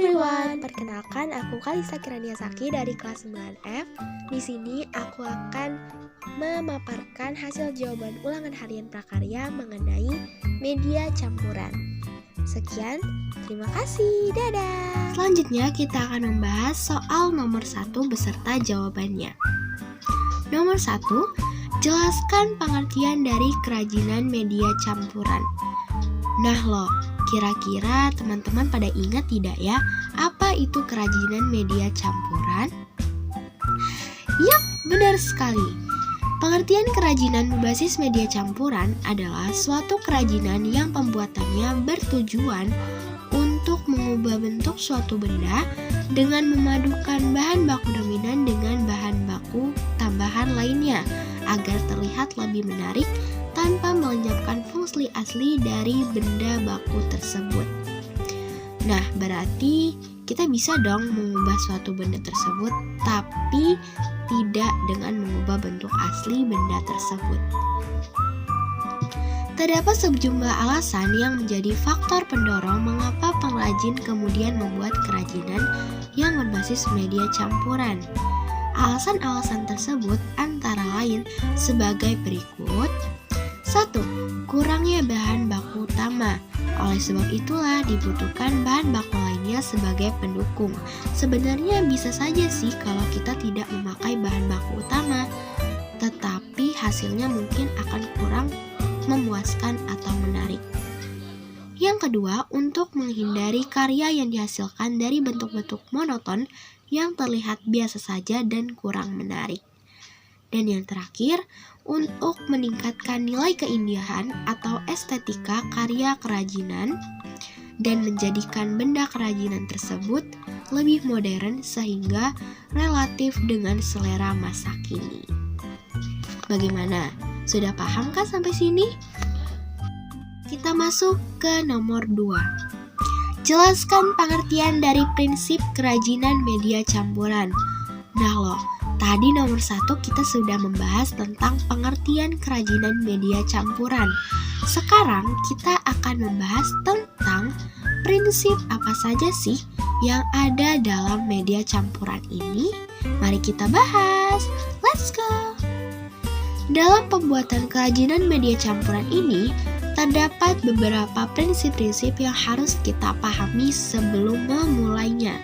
everyone, perkenalkan aku Kalisa Kiraniasaki dari kelas 9F. Di sini aku akan memaparkan hasil jawaban ulangan harian prakarya mengenai media campuran. Sekian, terima kasih, dadah. Selanjutnya kita akan membahas soal nomor 1 beserta jawabannya. Nomor 1, jelaskan pengertian dari kerajinan media campuran. Nah loh, kira-kira teman-teman pada ingat tidak ya, apa itu kerajinan media campuran? Yap, benar sekali. Pengertian kerajinan berbasis media campuran adalah suatu kerajinan yang pembuatannya bertujuan untuk mengubah bentuk suatu benda dengan memadukan bahan baku dominan dengan bahan baku tambahan lainnya agar terlihat lebih menarik tanpa melenyapkan fungsi asli dari benda baku tersebut. Nah, berarti kita bisa dong mengubah suatu benda tersebut, tapi tidak dengan mengubah bentuk asli benda tersebut. Terdapat sejumlah alasan yang menjadi faktor pendorong mengapa pengrajin kemudian membuat kerajinan yang berbasis media campuran. Alasan-alasan tersebut antara lain sebagai berikut. 1. Kurangnya bahan baku utama. Oleh sebab itulah dibutuhkan bahan baku lainnya sebagai pendukung. Sebenarnya bisa saja sih kalau kita tidak memakai bahan baku utama, tetapi hasilnya mungkin akan kurang memuaskan atau menarik. Yang kedua, untuk menghindari karya yang dihasilkan dari bentuk-bentuk monoton yang terlihat biasa saja dan kurang menarik. Dan yang terakhir, untuk meningkatkan nilai keindahan atau estetika karya kerajinan dan menjadikan benda kerajinan tersebut lebih modern sehingga relatif dengan selera masa kini. Bagaimana? Sudah paham kan sampai sini? Kita masuk ke nomor 2. Jelaskan pengertian dari prinsip kerajinan media campuran. Nah loh, tadi nomor 1 kita sudah membahas tentang pengertian kerajinan media campuran. Sekarang kita akan membahas tentang prinsip apa saja sih yang ada dalam media campuran ini. Mari kita bahas. Let's go! Dalam pembuatan kerajinan media campuran ini, terdapat beberapa prinsip-prinsip yang harus kita pahami sebelum memulainya.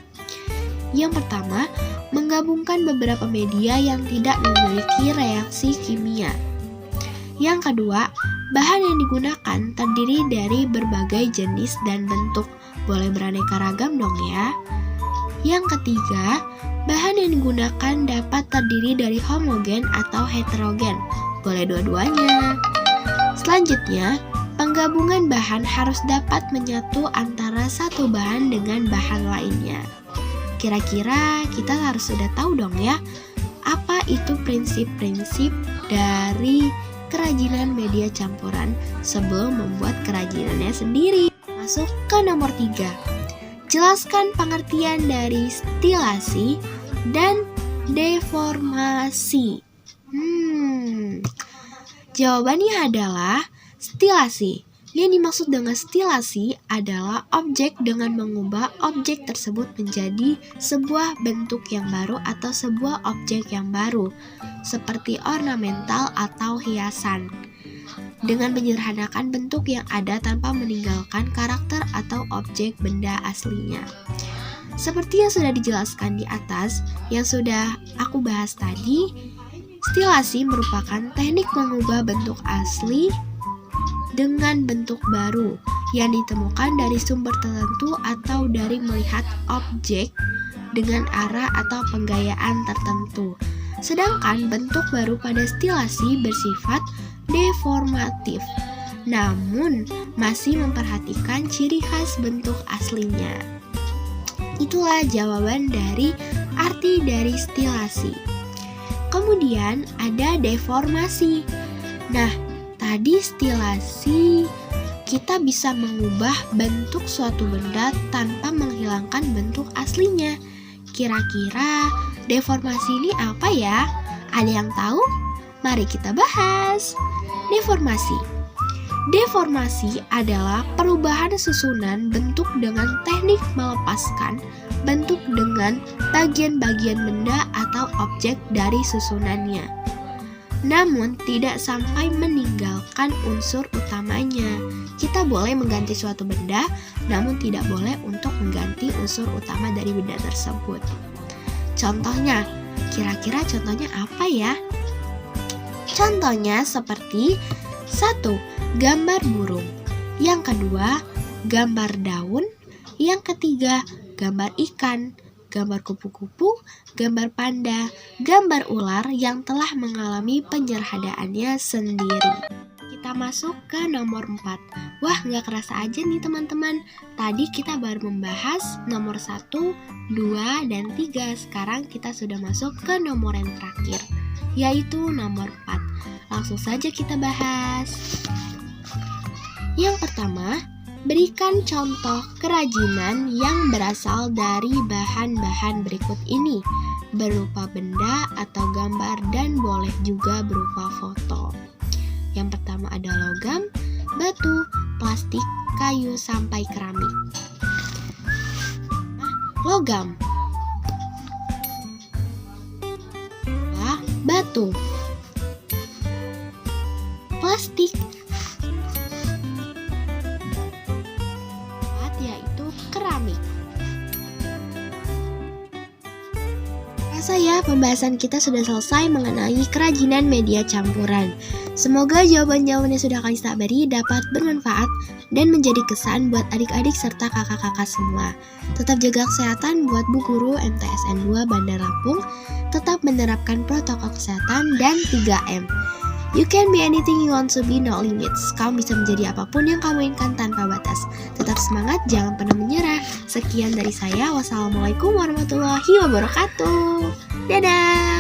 Yang pertama, menggabungkan beberapa media yang tidak memiliki reaksi kimia. Yang kedua, bahan yang digunakan terdiri dari berbagai jenis dan bentuk, boleh beraneka ragam dong ya. Yang ketiga, bahan yang digunakan dapat terdiri dari homogen atau heterogen, boleh dua-duanya. Selanjutnya, penggabungan bahan harus dapat menyatu antara satu bahan dengan bahan lainnya. Kira-kira kita harus sudah tahu dong ya, apa itu prinsip-prinsip dari kerajinan media campuran sebelum membuat kerajinannya sendiri. Masuk ke nomor 3. Jelaskan pengertian dari stilasi dan deformasi. Jawabannya adalah stilasi. Yang dimaksud dengan stilasi adalah objek dengan mengubah objek tersebut menjadi sebuah bentuk yang baru atau sebuah objek yang baru, seperti ornamental atau hiasan, dengan menyederhanakan bentuk yang ada tanpa meninggalkan karakter atau objek benda aslinya. Seperti yang sudah dijelaskan di atas, yang sudah aku bahas tadi, stilasi merupakan teknik mengubah bentuk asli dengan bentuk baru yang ditemukan dari sumber tertentu atau dari melihat objek dengan arah atau penggayaan tertentu. Sedangkan bentuk baru pada stilasi bersifat deformatif, namun masih memperhatikan ciri khas bentuk aslinya. Itulah jawaban dari arti dari stilasi. Kemudian ada deformasi. Nah, tadi stilasi kita bisa mengubah bentuk suatu benda tanpa menghilangkan bentuk aslinya. Kira-kira deformasi ini apa ya? Ada yang tahu? Mari kita bahas. Deformasi. Deformasi adalah perubahan susunan bentuk dengan teknik melepaskan bentuk dengan bagian-bagian benda atau objek dari susunannya, namun tidak sampai meninggalkan unsur utamanya. Kita boleh mengganti suatu benda, namun tidak boleh untuk mengganti unsur utama dari benda tersebut. Contohnya, kira-kira contohnya apa ya? Contohnya seperti 1. Gambar burung. Yang kedua, gambar daun. Yang ketiga, gambar ikan, gambar kupu-kupu, gambar panda, gambar ular yang telah mengalami penyerhadaannya sendiri. Kita masuk ke nomor 4. Wah, gak kerasa aja nih teman-teman. Tadi kita baru membahas nomor 1, 2, dan 3. Sekarang kita sudah masuk ke nomor yang terakhir, yaitu nomor 4. Langsung saja kita bahas. Yang pertama, berikan contoh kerajinan yang berasal dari bahan-bahan berikut ini, berupa benda atau gambar dan boleh juga berupa foto. Yang pertama ada logam, batu, plastik, kayu, sampai keramik. Logam, batu, plastik, yaitu keramik. Saya pembahasan kita sudah selesai mengenai kerajinan media campuran. Semoga jawaban-jawaban yang sudah Kalista beri dapat bermanfaat dan menjadi kesan buat adik-adik serta kakak-kakak semua. Tetap jaga kesehatan buat Bu Guru MTSN 2 Bandar Lampung. Tetap menerapkan protokol kesehatan dan 3M. You can be anything you want to be, no limits. Kamu bisa menjadi apapun yang kamu inginkan tanpa batas. Tetap semangat, jangan pernah menyerah. Sekian dari saya. Wassalamualaikum warahmatullahi wabarakatuh. Dadah.